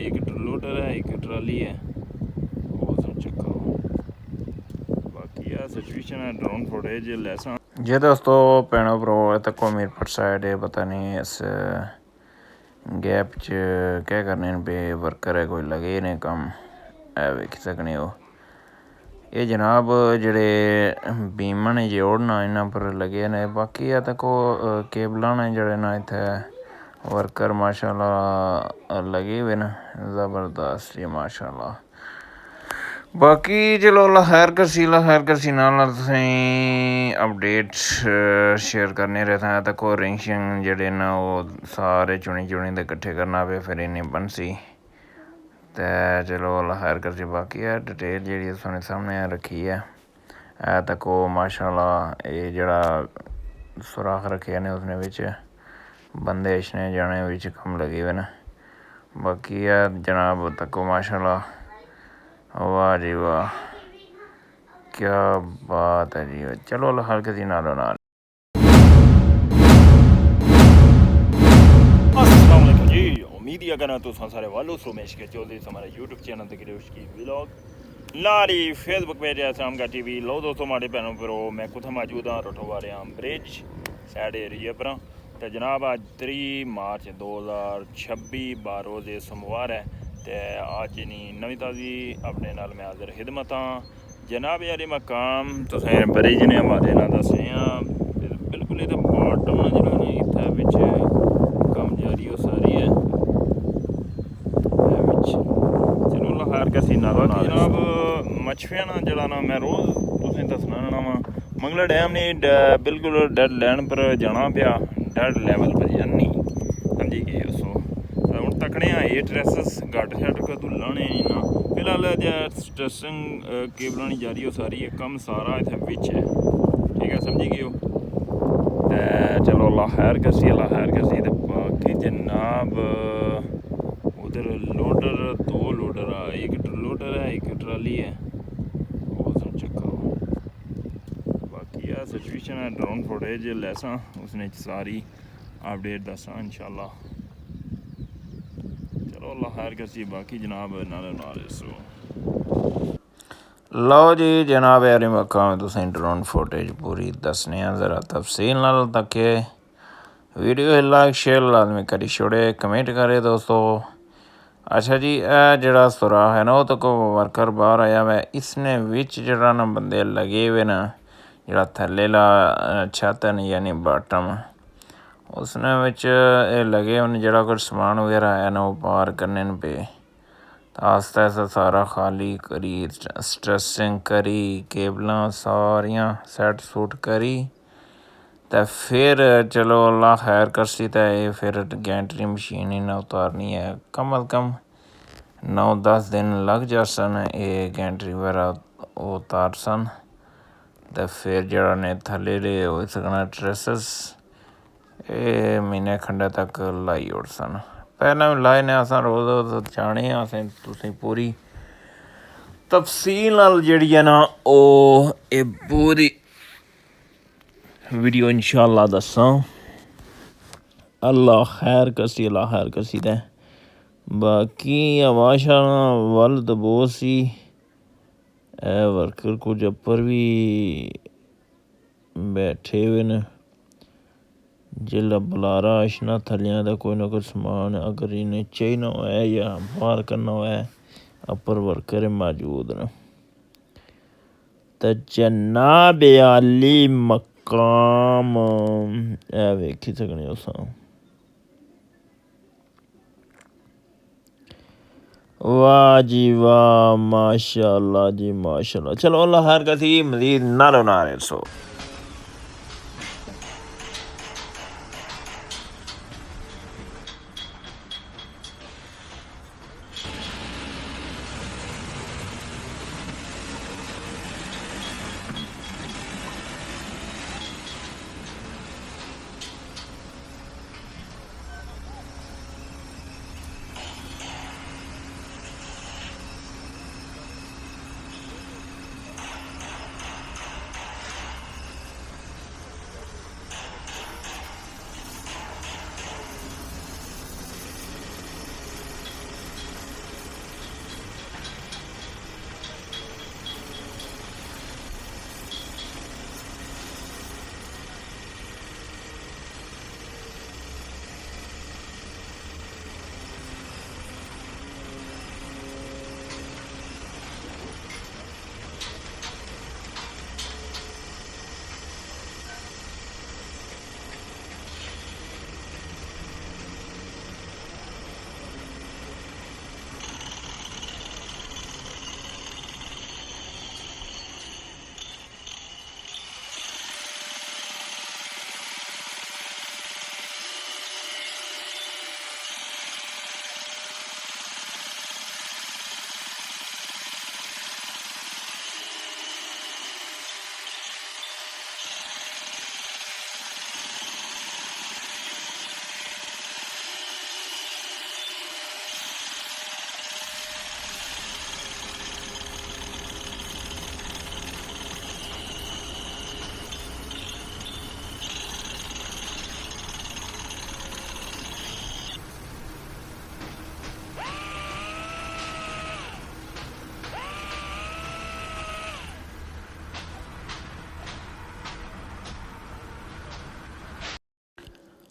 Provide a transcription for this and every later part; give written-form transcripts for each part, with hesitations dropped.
एक लोडर है, एक ट्राली है, वो सब चक्का। बाकी यह सिचुएशन है, ड्रोन फुटेज लैसा जी दोस्तों भैनों भ्रो तको मीरपुर साइड है, पता नहीं इस गैप च क्या करने पे वर्कर है कोई लगे ने कम है वेखी सकने हो। ये जनाब जेह्ड़े बीम ने जोड़ना इन्हां पर लगे ने। बाकी है तको केबलां ने जेह्ड़े न इत्थै वर्कर माशाल्लाह लगे हुए न ज़बरदस्त जी माशाल्लाह। बाकी चलो अल्लाह खैर करसी नाल तुसेंगी अपडेट शेयर करने रहता है। तको रिंग शिंग जेह्ड़े न ओह् सारे चुनी ते कट्ठे करना पे फिर इन्नी बनसी ते चलो अल्लाह खैर करसी। बाकी है डिटेल जेह्ड़ी तुसें सामने रखी है तको माशाल्लाह ये जेह्ड़ा सुराख रखे ने उसने बिच बंदे इछने जाने बिच कम लगे हुए न। बाकी है जनाब तको माशाल्लाह वाह जी वाह क्या बात है जी। चलो अल्लाह खैर करसी नालो नाल। मीडिया करना तो सारे वालों सोमेश के चौधरी हमारे यूट्यूब चैनल तक की व्लॉग लारी फेसबुक पेज है शाम का टीवी। लो दोस्तों हमारे भैनों पर मैं कुछ मौजूद हाँ रोटोवारे ब्रिज साइड एरिया पर। तो जनाब आज 3 मार्च 2026 रोज़ सोमवार है। तो अज नहीं नवी ताज़ी अपने नाल मैं हाजिर खिदमत हाँ जनाब। यार मकाम तुसें ब्रिज ने हमारे ना दसे बिल्कुल इतना बाटम ना जो इतना बिच कम जारी हो सारी है। चलो अल्लाह खैर करसी नाल जनाब मछलियां ना जड़ा ना मैं रोज़ तुसें दसना ना वा मंगला डैम ने बिल्कुल डैड लैंड पर जाना पिया डैड लैवल पर जानी समझी गए उसो हूँ तकने ए ट्रैसिस गट शट कदू लाने नहीं ना फिलहाल स्ट्रेसिंग केबल नहीं जारी हो सारी है कम सारा इतने बिच है ठीक है समझी गए हो। चलो अल्लाह खैर करसी तो बाकी जनाब उधर लोडर 2 लोडर एक लोडर है एक ट्राली है वो सब चक्का। बाकी यह सिचुएशन है ड्रोन फुटेज लैसा उसने सारी अपडेट दसा इंशाल्लाह। चलो अल्लाह खैर करसी। बाकी जनाब नाल लो जी जनाब यार मक्का में तुसें ड्रोन फुटेज पूरी दसने ज़रा तफसील नाल तक वीडियो लाइक शेयर लाजमी करी छोड़े कमेंट करे दोस्तों। अच्छा जी जड़ा सुराख है ना वो तो को वर्कर बाहर आया हुआ है इसने विच जड़ा ना बंदे लगे हुए ना जड़ा थल्ले ला छत न यानी बाटम उसने विच लगे हुए जड़ा कुछ समान वगैरह है ना वो पार करने पे तो आस्ता आस्ता सारा खाली करी स्ट्रेसिंग करी केबलां सारियां सैट सूट करी तो फिर चलो अल्लाह खैर करसी तो ये फिर गैंट्री मशीन ही ना उतारनी है कम अज़ कम 9-10 दिन लग जासन ये गैंट्री वगैरह उतार सन तो फिर जरा ने थले ले हो सकना ट्रेसिस ये महीने खंडे तक लाई उड़ सन पहले भी लाए ने असां रोज़ जाने असें तुसें पूरी तफसील नाल जेह्ड़ी है ना ओह् ये पूरी वीडियो इंशाल्लाह दस्सां। अल्लाह खैर करसी ते बाकी आवाज़ वल तो बहुत सी वर्कर कुछ अपर भी बैठे हुए न जिला बुलारा अशना थलियां दा कोई ना कोई समान अगर इन्हें चाहिए है या बाहर करना है अपर वर्कर मौजूद न। तो जनाब आली मकाम वेखी सकने हो वाह जी वाह माशाल्लाह जी माशाल्लाह। चलो अल्लाह खैर करसी मज़ीद नालो नाल सो।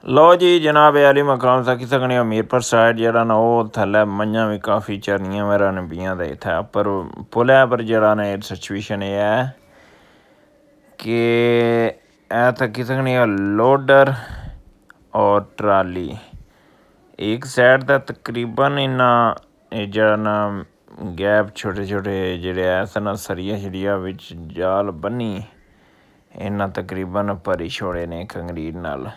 ਲਓ ਜੀ ਜਨਾਬ ਅਲੀ ਮਕਾਮ ਸਾਕੀ ਸਕਣੇ मीरपुर साइड जरा ना वो थल्ले मंझां भी काफ़ी चरनियां मेरा नबियां दे इत्थै पर पुल है पर जरा ना सिचुएशन ये है कि थकी सकनी लोडर और ट्राली एक साइड का तकरीबन इन्ना जरा ना गैप छोटे छोटे जेह्ड़े ऐ ना सरिया शरिया बिच जाल बन्नी इन्ना तकरीबन भरी छोड़े ने कंक्रीट नाल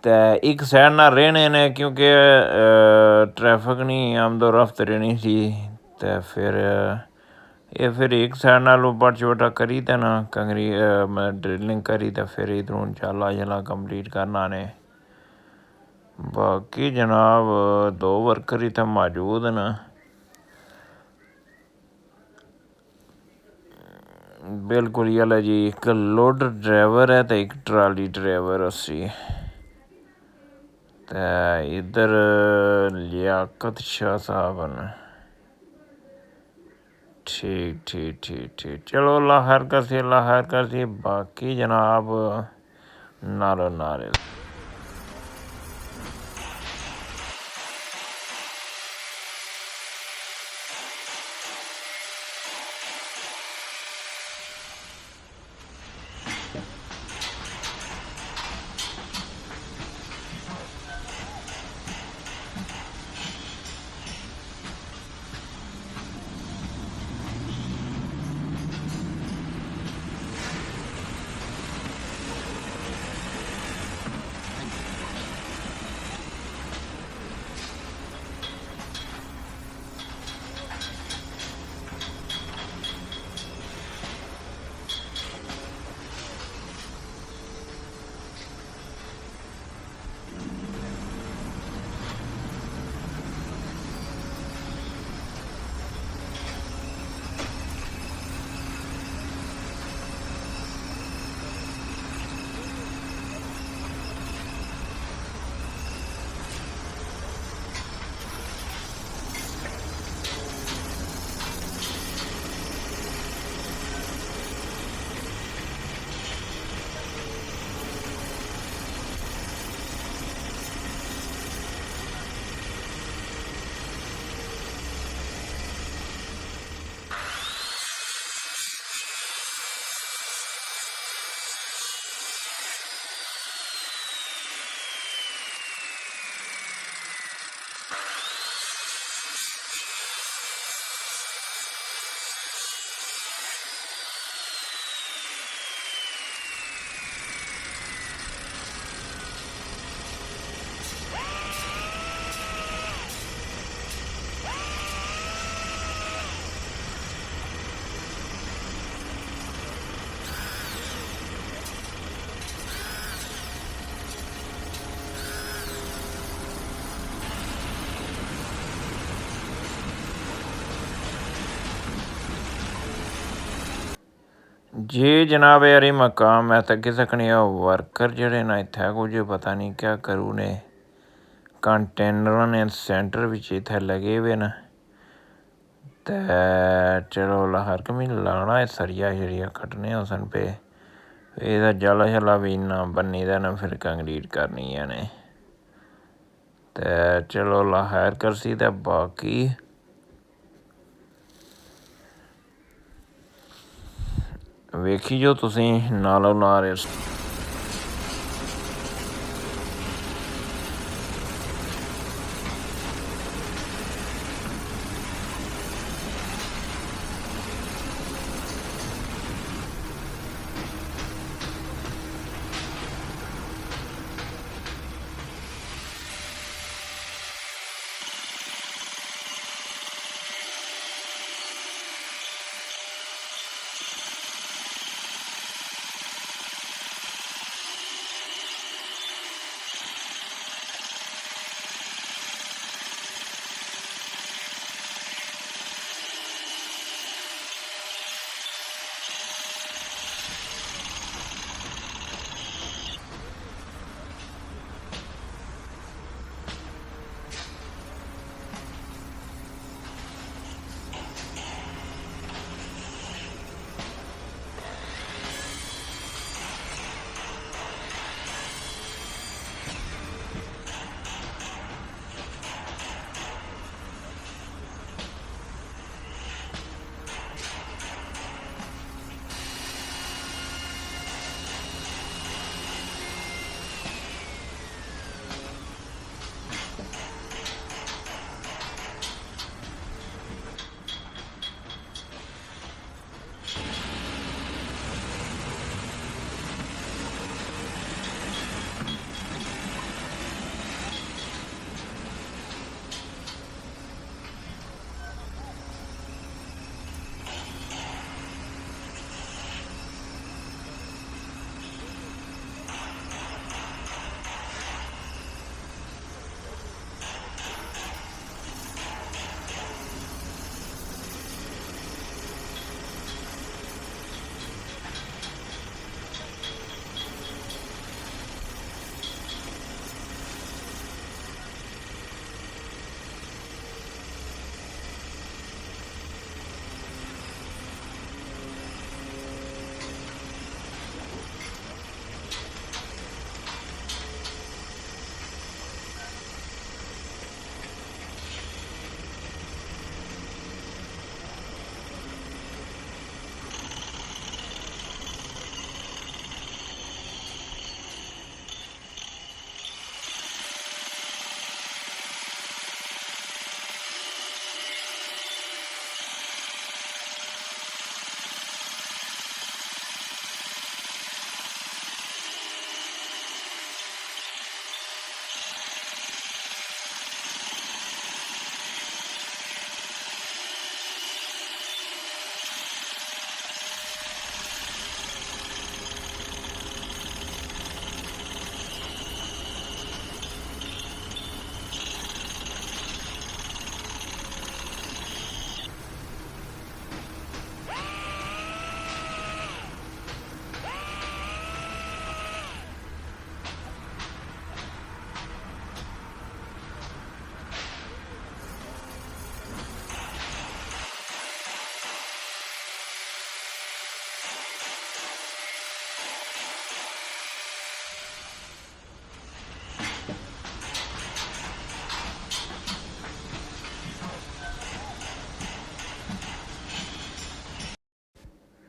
तो एक साइड ना रहने ने क्योंकि ट्रैफिक नहीं आमदो रफ्त रहनी थी तो फिर ये फिर एक साइड नाल बट छोटा करी ते ना कंकरी ड्रिलिंग करी तो फिर इधरों जाला जला कंप्लीट करना ने बाकी जनाब 2 वर्कर इत्थै मौजूद न बिल्कुल ये जी एक लोडर ड्राइवर है तो एक ट्राली ड्राइवर उसी तो इधर लियाकत शाह साहब न ठीक ठीक ठीक ठीक चलो अल्लाह खैर करसी अल्लाह खैर करसी बाकी जनाब नालो नारे जी जनाब यारी मकाम मैं तक सकनी वर्कर जड़े ना इत्थै कुछ पता नहीं क्या करू ने कंटेनर ने सेंटर बिच इत्थै लगे हुए न ते चलो हर कमी लाना है सरिया शरिया कट्टने उसन पे एह्दा जाला शला भी इन्ना बन्नी दा न फिर कंक्रीट करनी है ने ते चलो खैर करसी ते बाकी वेखी जो तुसी नालो नाल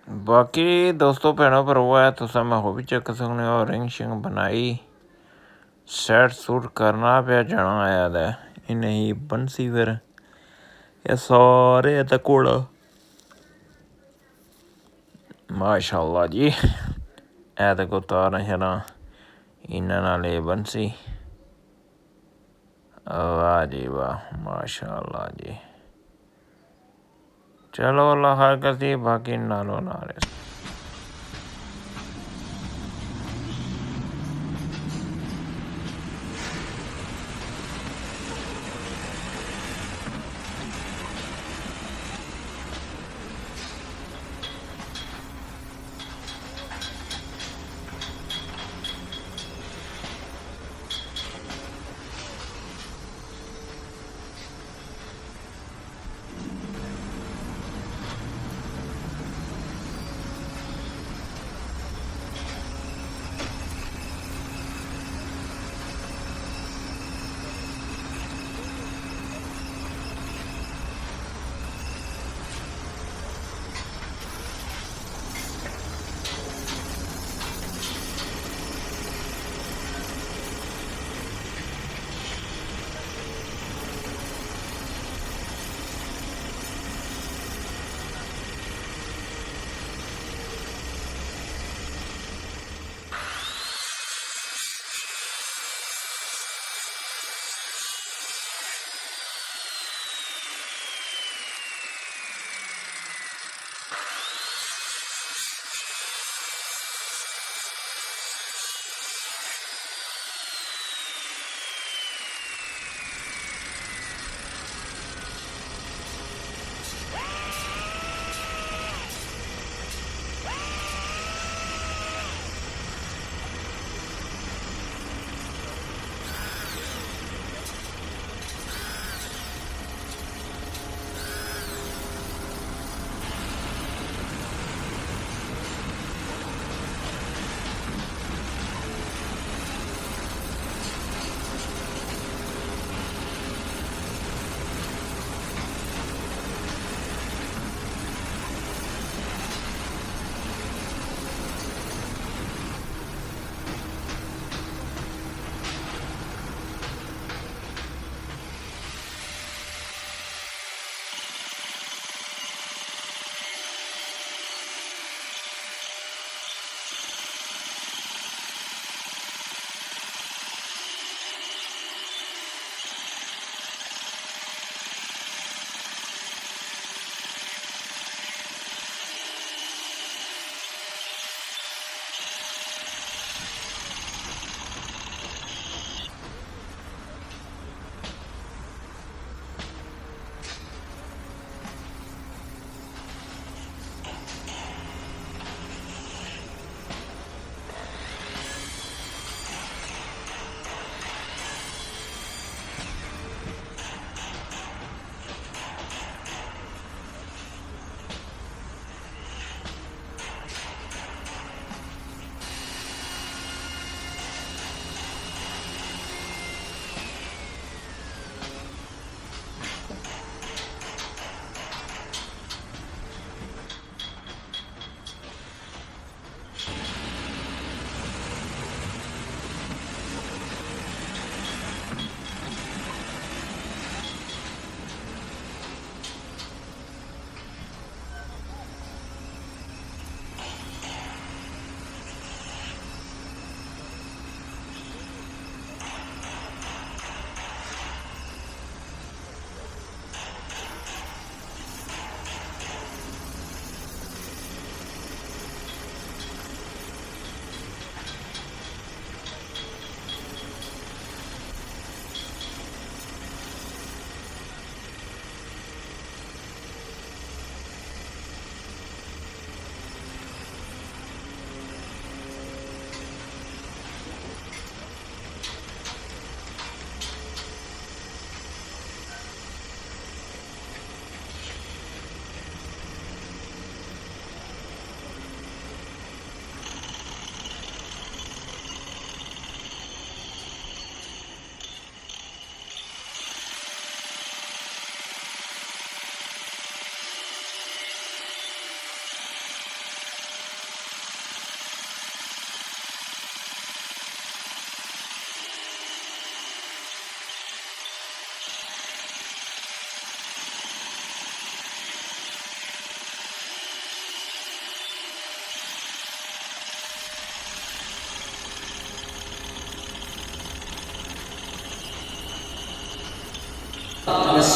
बाकी दोस्तों भैनों भ्रावो है तुसां मैं हो भी चक सकने हो रिंग शिंग बनाई सैट सूट करना पे जाना आया दा ये नहीं बंसी फिर ये सारे ते घोड़ा माशाअल्लाह जी ऐ ते को तारां शारां इन्हां नाल एह् बंसी वाह जी वाह माशाअल्लाह जी चलो अल्लाह खैर करती बाकी नालो नाल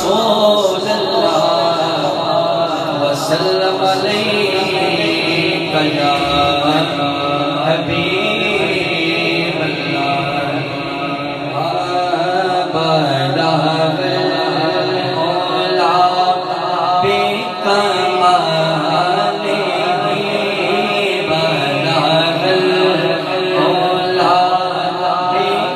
रसूल अल्लाह वसल्लम अलैका या हबीब अल्लाह बलगल मौला बिकमालिही बलगल मौला बिकमालिही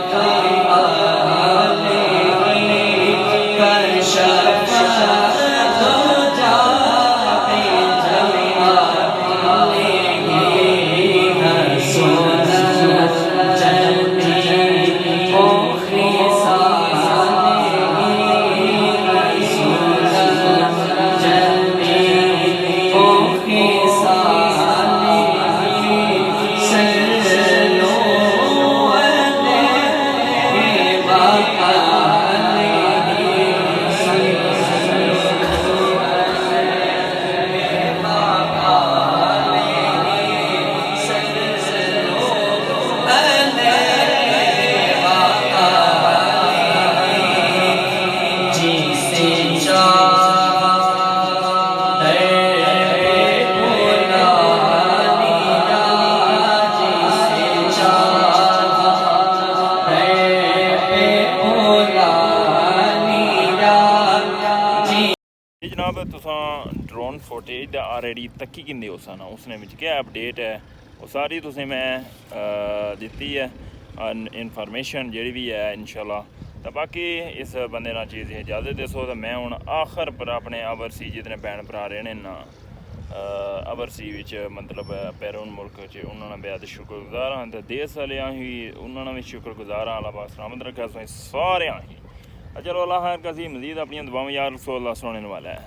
कशफ दुजा बिजमालिही हसन जमी ओ खिसालिही हसन जमी ओ खिसालिही सल्लू अलैहि जिसे चाहे बुला लिया जिसे चाहे बुला लिया जी जी जनाब तुसां ड्रोन फुटेज दा ऑलरेडी तक्की किंदे हो सन उसने विच क्या अपडेट है वो सारी तुसें मैं दित्ती है इन्फॉर्मेशन जेह्ड़ी भी है इंशाल्लाह। तो बाकी इस बंदे नाल चीज़ दी इजाज़त दसो तो मैं हुण आखिर पर अपने अवरसी जितने भैन भरा रहने ना अवरसी विच मतलब पैरून मुल्क च उन्होंने नाल बेहद शुक्रगुजार हाँ तो देश वालियां ही उन्होंने भी शुक्रगुजार हाँ। अल्लाह पाक सलामत रखे सारे ही। चलो अल्लाह खैर कसी मजीद अपनी दुआवां यार रसूल अल्लाह सुनाने वाला है।